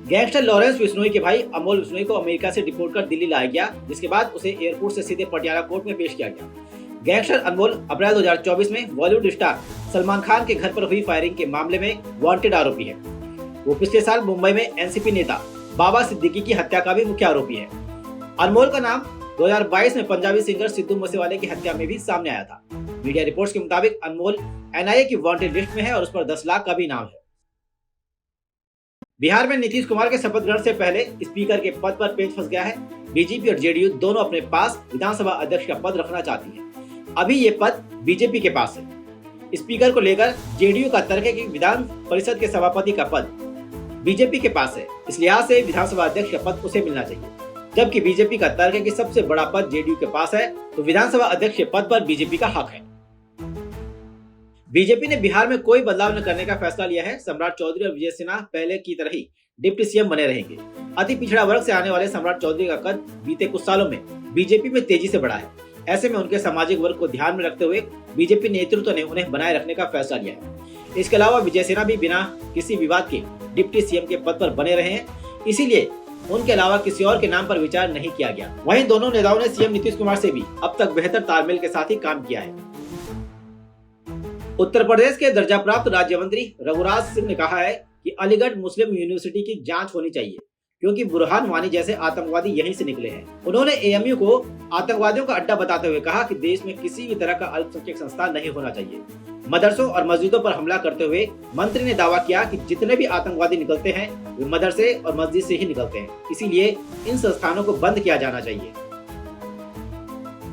Gangster Lawrence Bishnoi के भाई अमोल बिश्नोई को अमेरिका से डिपोर्ट कर दिल्ली लाया गया, जिसके बाद उसे एयरपोर्ट से सीधे पटियाला कोर्ट में पेश किया गया। गैंगस्टर अनमोल अप्रैल 2024 में बॉलीवुड स्टार सलमान खान के घर पर हुई फायरिंग के मामले में वांटेड आरोपी है। वो पिछले साल मुंबई में एनसीपी नेता बाबा सिद्दीकी की हत्या का भी मुख्य आरोपी है। अनमोल का नाम 2022 में पंजाबी सिंगर सिद्धू मूसेवाले की हत्या में भी सामने आया था। मीडिया रिपोर्ट्स के मुताबिक अनमोल एनआईए की वांटेड लिस्ट में है और उस पर 10 लाख का भी इनाम है। बिहार में नीतीश कुमार के शपथ ग्रहण से पहले स्पीकर के पद पर पेच फंस गया है। बीजेपी और जेडीयू दोनों अपने पास विधानसभा अध्यक्ष का पद रखना चाहती है। अभी ये पद बीजेपी के पास है। स्पीकर को लेकर जेडीयू का तर्क है कि विधान परिषद के सभापति का पद बीजेपी के पास है, इस लिहाज से विधानसभा अध्यक्ष का पद उसे मिलना चाहिए। जबकि बीजेपी का तर्क है कि सबसे बड़ा पद जेडीयू के पास है, तो विधानसभा अध्यक्ष के पद पर बीजेपी का हक है। बीजेपी ने बिहार में कोई बदलाव न करने का फैसला लिया है। सम्राट चौधरी और विजय सिन्हा पहले की तरह ही डिप्टी सीएम बने रहेंगे। अति पिछड़ा वर्ग से आने वाले सम्राट चौधरी का कद बीते कुछ सालों में बीजेपी में तेजी से बढ़ा है। ऐसे में उनके सामाजिक वर्ग को ध्यान में रखते हुए बीजेपी नेतृत्व ने उन्हें बनाए रखने का फैसला लिया है। इसके अलावा विजय सिन्हा भी बिना किसी विवाद के डिप्टी सीएम के पद पर बने रहे हैं, इसीलिए उनके अलावा किसी और के नाम पर विचार नहीं किया गया। वहीं दोनों नेताओं ने सीएम नीतीश कुमार से भी अब तक बेहतर तालमेल के साथ ही काम किया है। उत्तर प्रदेश के दर्जा प्राप्त राज्य मंत्री रघुराज सिंह ने कहा है कि अलीगढ़ मुस्लिम यूनिवर्सिटी की जांच होनी चाहिए, क्योंकि बुरहान वानी जैसे आतंकवादी यहीं से निकले हैं। उन्होंने एएमयू को आतंकवादियों का अड्डा बताते हुए कहा कि देश में किसी भी तरह का अल्पसंख्यक संस्था नहीं होना चाहिए। मदरसों और मस्जिदों पर हमला करते हुए मंत्री ने दावा किया कि जितने भी आतंकवादी निकलते हैं वे मदरसे और मस्जिद से ही निकलते हैं, इसीलिए इन संस्थानों को बंद किया जाना चाहिए।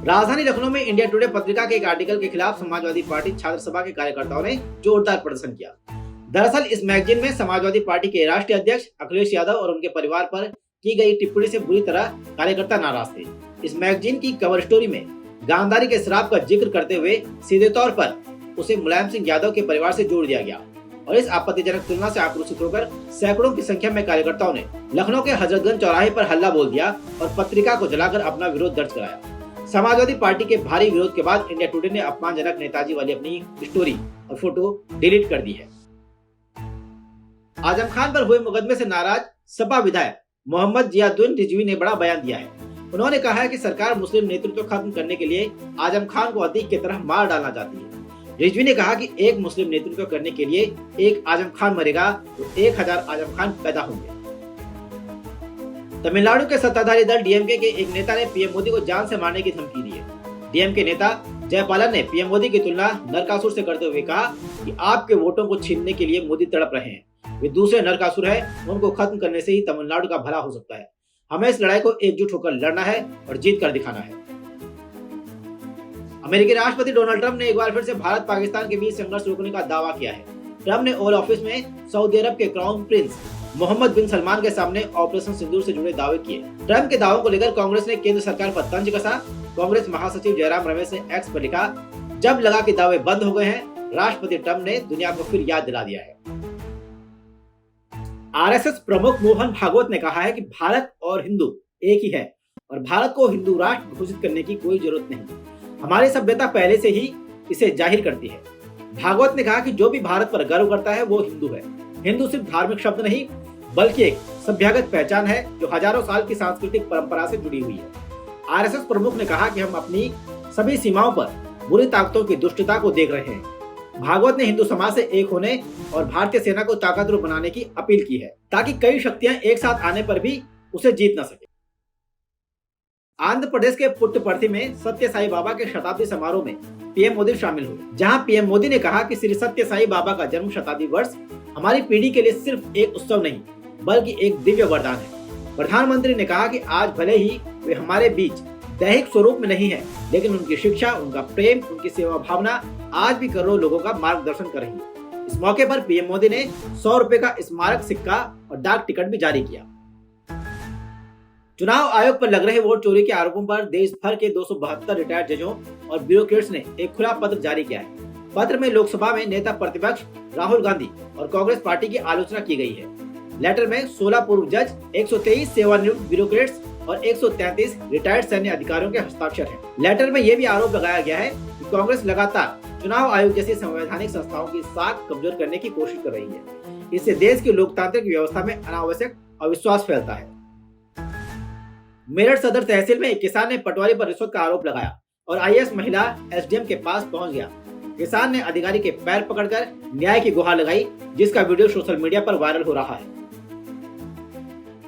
राजधानी लखनऊ में इंडिया टुडे पत्रिका के एक आर्टिकल के खिलाफ समाजवादी पार्टी छात्र सभा के कार्यकर्ताओं ने जोरदार प्रदर्शन किया। दरअसल इस मैगजीन में समाजवादी पार्टी के राष्ट्रीय अध्यक्ष अखिलेश यादव और उनके परिवार पर की गई टिप्पणी से बुरी तरह कार्यकर्ता नाराज थे। इस मैगजीन की कवर स्टोरी में गांधारी के श्राप का जिक्र करते हुए सीधे तौर पर उसे मुलायम सिंह यादव के परिवार से जोड़ दिया गया और इस आपत्तिजनक तुलना से आक्रोशित होकर सैकड़ों की संख्या में कार्यकर्ताओं ने लखनऊ के हजरतगंज चौराहे पर हल्ला बोल दिया और पत्रिका को जलाकर अपना विरोध दर्ज कराया। समाजवादी पार्टी के भारी विरोध के बाद इंडिया टुडे ने अपमानजनक नेताजी वाली अपनी स्टोरी और फोटो डिलीट कर दी है। आजम खान पर हुए मुकदमे से नाराज सपा विधायक मोहम्मद जियाउद्दीन रिजवी ने बड़ा बयान दिया है। उन्होंने कहा है कि सरकार मुस्लिम नेतृत्व खत्म करने के लिए आजम खान को अतीक की तरह मार डालना चाहती है। रिजवी ने कहा कि एक मुस्लिम नेतृत्व करने के लिए एक आजम खान मरेगा तो 1000 आजम खान पैदा होंगे। तमिलनाडु के सत्ताधारी दल डीएमके के एक नेता ने पीएम मोदी को जान से मारने की धमकी दी है। डीएमके नेता जयपालन ने पीएम मोदी की तुलना नरकासुर से करते हुए कहा कि आपके वोटों को छीनने के लिए मोदी तड़प रहे हैं। वे दूसरे नरकासुर है, उनको खत्म करने से ही तमिलनाडु का भला हो सकता है। हमें इस लड़ाई को एकजुट होकर लड़ना है और जीत कर दिखाना है। अमेरिकी राष्ट्रपति डोनाल्ड ट्रंप ने एक बार फिर से भारत पाकिस्तान के बीच संघर्ष रोकने का दावा किया है। ट्रंप ने ओवल ऑफिस में सऊदी अरब के क्राउन प्रिंस मोहम्मद बिन सलमान के सामने ऑपरेशन सिंदूर से जुड़े दावे किए। ट्रंप के दावों को लेकर कांग्रेस ने केंद्र सरकार पर तंज कसा। कांग्रेस महासचिव जयराम रमेश ने एक्स पर लिखा, जब लगा कि दावे बंद हो गए हैं, राष्ट्रपति ट्रंप ने दुनिया को फिर याद दिला दिया है। आरएसएस प्रमुख मोहन भागवत ने कहा है कि भारत और हिंदू एक ही है और भारत को हिंदू राष्ट्र घोषित करने की कोई जरूरत नहीं। हमारी सभ्यता पहले से ही इसे जाहिर करती है। भागवत ने कहा कि जो भी भारत पर गर्व करता है वो हिंदू है। हिंदू सिर्फ धार्मिक शब्द नहीं बल्कि एक सभ्यगत पहचान है जो हजारों साल की सांस्कृतिक परंपरा से जुड़ी हुई है। आरएसएस प्रमुख ने कहा कि हम अपनी सभी सीमाओं पर बुरी ताकतों की दुष्टता को देख रहे हैं। भागवत ने हिंदू समाज से एक होने और भारतीय सेना को ताकतवर बनाने की अपील की है ताकि कई शक्तियां एक साथ आने पर भी उसे जीत न सके। आंध्र प्रदेश के पुट्टपर्थी में सत्य साई बाबा के शताब्दी समारोह में पीएम मोदी शामिल हुए, जहां पीएम मोदी ने कहा कि श्री सत्य साई बाबा का जन्म शताब्दी वर्ष हमारी पीढ़ी के लिए सिर्फ एक उत्सव नहीं बल्कि एक दिव्य वरदान है। प्रधानमंत्री ने कहा कि आज भले ही वे हमारे बीच दैहिक स्वरूप में नहीं है, लेकिन उनकी शिक्षा, उनका प्रेम, उनकी सेवा भावना आज भी करोड़ों लोगों का मार्गदर्शन कर रही है। इस मौके पर पीएम मोदी ने 100 रुपए का स्मारक सिक्का और डाक टिकट भी जारी किया। चुनाव आयोग पर लग रहे वोट चोरी के आरोपों पर देश भर के 272 रिटायर्ड जजों और ब्यूरोक्रेट्स ने एक खुला पत्र जारी किया है। पत्र में लोकसभा में नेता प्रतिपक्ष राहुल गांधी और कांग्रेस पार्टी की आलोचना की गई है। लेटर में 16 पूर्व जज, 123 सेवानिवृत्त ब्यूरोक्रेट्स और 133 रिटायर्ड सैन्य अधिकारियों के हस्ताक्षर हैं। लेटर में यह भी आरोप लगाया गया है कि कांग्रेस लगातार चुनाव आयोग जैसी संवैधानिक संस्थाओं की साख कमजोर करने की कोशिश कर रही है। इससे देश की लोकतांत्रिक व्यवस्था में अनावश्यक अविश्वास फैलता है। मेरठ सदर तहसील में एक किसान ने पटवारी पर रिश्वत का आरोप लगाया और आईएएस महिला एसडीएम के पास पहुंच गया। किसान ने अधिकारी के पैर पकड़कर न्याय की गुहार लगाई, जिसका वीडियो सोशल मीडिया पर वायरल हो रहा है।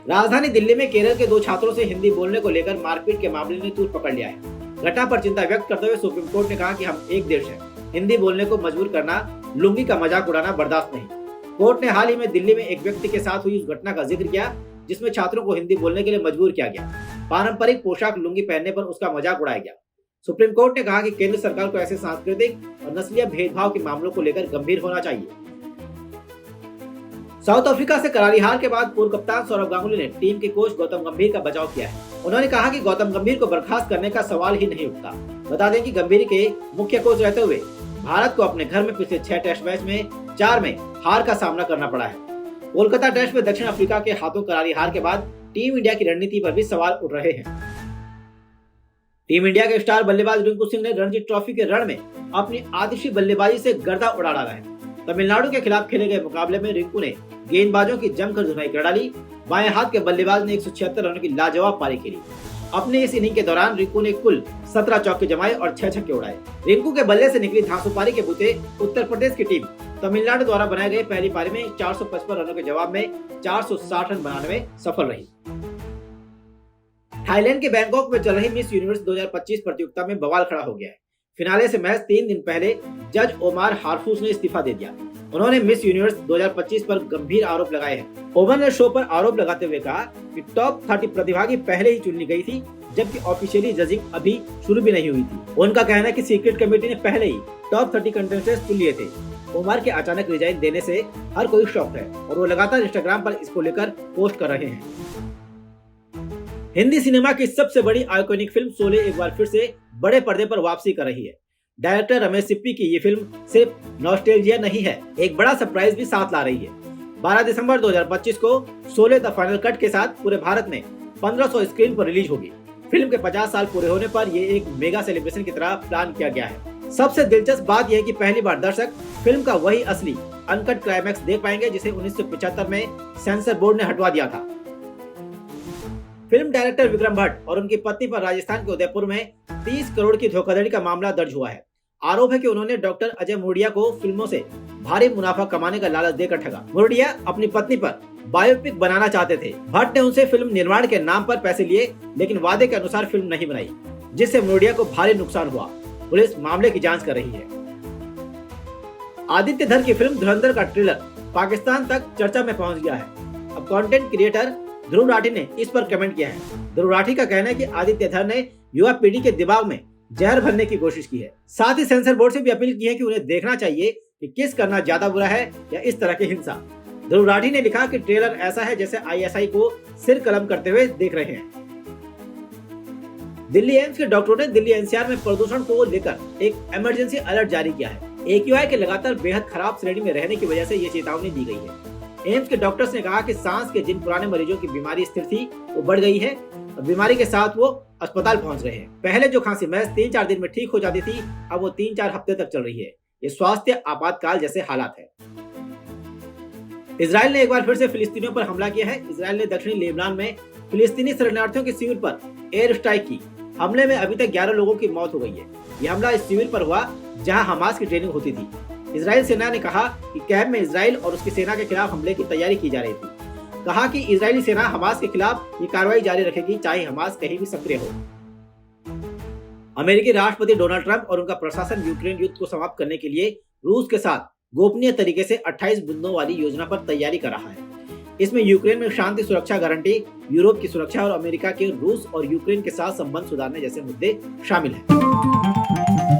राजधानी दिल्ली में केरल के 2 छात्रों से हिंदी बोलने को लेकर मारपीट के मामले ने तूल पकड़ लिया है। घटना पर चिंता व्यक्त करते हुए सुप्रीम कोर्ट ने कहा कि हम एक देश हैं, हिंदी बोलने को मजबूर करना, लुंगी का मजाक उड़ाना बर्दाश्त नहीं। कोर्ट ने हाल ही में दिल्ली में एक व्यक्ति के साथ हुई उस घटना का जिक्र किया जिसमें छात्रों को हिंदी बोलने के लिए मजबूर किया गया। पारंपरिक पोशाक लुंगी पहनने पर उसका मजाक उड़ाया गया। सुप्रीम कोर्ट ने कहा कि केंद्र सरकार को ऐसे सांस्कृतिक और नस्लीय भेदभाव के मामलों को लेकर गंभीर होना चाहिए। साउथ अफ्रीका से करारी हार के बाद पूर्व कप्तान सौरव गांगुली ने टीम के कोच गौतम गंभीर का बचाव किया है। उन्होंने कहा कि गौतम गंभीर को बर्खास्त करने का सवाल ही नहीं उठता। बता दें कि गंभीर के मुख्य कोच रहते हुए भारत को अपने घर में पिछले 6 टेस्ट मैच में 4 में हार का सामना करना पड़ा है। कोलकाता टेस्ट में दक्षिण अफ्रीका के हाथों करारी हार के बाद टीम इंडिया की रणनीति पर भी सवाल उठ रहे हैं। टीम इंडिया के स्टार बल्लेबाज रिंकू सिंह ने रणजी ट्रॉफी के रण में अपनी आतिशी बल्लेबाजी से गर्दा उड़ा डाला है। तमिलनाडु के खिलाफ खेले गए मुकाबले में रिंकू ने गेंदबाजों की जमकर धुनाई कर डाली। बाएं हाथ के बल्लेबाज ने 176 रनों की लाजवाब पारी खेली। अपने इस इनिंग के दौरान रिंकू ने कुल 17 चौके जमाए और 6 छक्के उड़ाए। रिंकू के बल्ले से निकली धांसू पारी के बूते उत्तर प्रदेश की टीम तमिलनाडु द्वारा बनाए गए पहली पारी में 455 रनों के जवाब में 460 रन बनाने में सफल रही। थाईलैंड के बैंकॉक में चल रही मिस यूनिवर्स 2025 प्रतियोगिता में बवाल खड़ा हो गया है। फिनाले से महज 3 दिन पहले जज ओमार हारफूस ने इस्तीफा दे दिया। उन्होंने मिस यूनिवर्स 2025 पर गंभीर आरोप लगाए हैं। ओमर ने शो पर आरोप लगाते हुए कहा कि टॉप 30 प्रतिभागी पहले ही चुन ली गई थी, जबकि ऑफिशियली जजिंग अभी शुरू भी नहीं हुई थी। उनका कहना है कि सीक्रेट कमेटी ने पहले ही टॉप 30 कंटेस्टेंट्स चुन लिए थे। ओमर के अचानक रिजाइन देने से हर कोई शॉक्ड है और वो लगातार इंस्टाग्राम पर इसको लेकर पोस्ट कर रहे हैं। हिंदी सिनेमा की सबसे बड़ी आइकॉनिक फिल्म शोले एक बार फिर से बड़े पर्दे पर वापसी कर रही है। डायरेक्टर रमेश सिप्पी की ये फिल्म सिर्फ नॉस्टैल्जिया नहीं है, एक बड़ा सरप्राइज भी साथ ला रही है। 12 दिसंबर 2025 को शोले द फाइनल कट के साथ पूरे भारत में 1500 स्क्रीन पर रिलीज होगी। फिल्म के 50 साल पूरे होने पर ये एक मेगा सेलिब्रेशन की तरह प्लान किया गया है। सबसे दिलचस्प बात यह है कि पहली बार दर्शक फिल्म का वही असली अनकट क्लाइमैक्स देख पाएंगे जिसे 1975 में सेंसर बोर्ड ने हटवा दिया था। फिल्म डायरेक्टर विक्रम भट्ट और उनकी पत्नी पर राजस्थान के उदयपुर में 30 करोड़ की धोखाधड़ी का मामला दर्ज हुआ है। आरोप है कि उन्होंने डॉक्टर अजय मुर्डिया को फिल्मों से भारी मुनाफा कमाने का लालच देकर ठगा। मुर्डिया अपनी पत्नी पर बायोपिक बनाना चाहते थे। भट्ट ने उनसे फिल्म निर्माण के नाम पर पैसे लिए, लेकिन वादे के अनुसार फिल्म नहीं बनाई, जिससे मुर्डिया को भारी नुकसान हुआ। पुलिस मामले की जांच कर रही है। आदित्य धर की फिल्म धुरंधर का ट्रेलर पाकिस्तान तक चर्चा में पहुंच गया है। अब कंटेंट क्रिएटर ध्रुव राठी ने इस पर कमेंट किया है। ध्रुव राठी का कहना है कि आदित्य धर ने युवा पीढ़ी के दिमाग में जहर भरने की कोशिश की है। साथ ही सेंसर बोर्ड से भी अपील की है कि उन्हें देखना चाहिए कि किस करना ज्यादा बुरा है या इस तरह की हिंसा। ध्रुव राठी ने लिखा कि ट्रेलर ऐसा है जैसे आईएसआई को सिर कलम करते हुए देख रहे हैं। दिल्ली एम्स के डॉक्टरों ने दिल्ली एनसीआर में प्रदूषण को लेकर एक इमरजेंसी अलर्ट जारी किया है। एक्यूआई के लगातार बेहद खराब श्रेणी में रहने की वजह से ये चेतावनी दी गई है। एम्स के डॉक्टर्स ने कहा कि सांस के जिन पुराने मरीजों की बीमारी स्थिर थी वो बढ़ गई है और बीमारी के साथ वो अस्पताल पहुंच रहे हैं। पहले जो खांसी महज 3-4 दिन में ठीक हो जाती थी, अब वो 3-4 हफ्ते तक चल रही है। ये स्वास्थ्य आपातकाल जैसे हालात है। इजराइल ने एक बार फिर से फिलिस्तीनियों पर हमला किया है। इजराइल ने दक्षिणी लेबनान में फिलिस्तीनी शरणार्थियों के शिविर पर एयर स्ट्राइक की। हमले में अभी तक 11 लोगों की मौत हो गई है। ये हमला इस शिविर पर हुआ जहां हमास की ट्रेनिंग होती थी। इजराइल सेना ने कहा कि कैंप में इजराइल और उसकी सेना के खिलाफ हमले की तैयारी की जा रही थी। कहा कि इजरायली सेना हमास के खिलाफ ये कार्रवाई जारी रखेगी, चाहे हमास कहीं भी सक्रिय हो। अमेरिकी राष्ट्रपति डोनाल्ड ट्रंप और उनका प्रशासन यूक्रेन युद्ध को समाप्त करने के लिए रूस के साथ गोपनीय तरीके से 28 बिंदुओं वाली योजना पर तैयारी कर रहा है। इसमें यूक्रेन में शांति सुरक्षा गारंटी, यूरोप की सुरक्षा और अमेरिका के रूस और यूक्रेन के साथ संबंध सुधारने जैसे मुद्दे शामिल हैं।